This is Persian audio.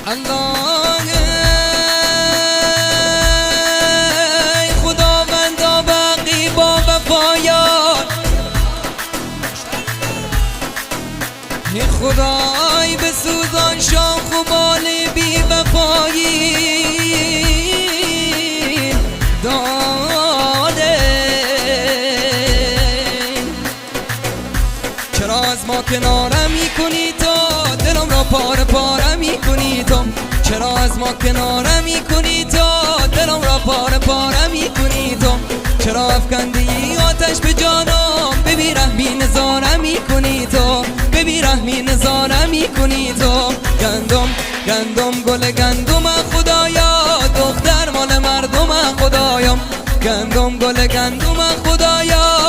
الله خداوندا باقی با وفایان، خدای بسوزان شاخ و بال بی وفایی داده. چرا از ما کنارم میکنی تو، دلم را پاره پاره میکنی تو. چرا از ما کنارم میکنی تو، دلم را پاره پاره میکنی تو. چرا افکندی آتش به جانم، به بی‌رحمی نظاره میکنی تو، به بی‌رحمی نظاره میکنی تو. گندم گل گندم خدایا، دختر مال مردم خدایا. گندم گل گندم خدایا،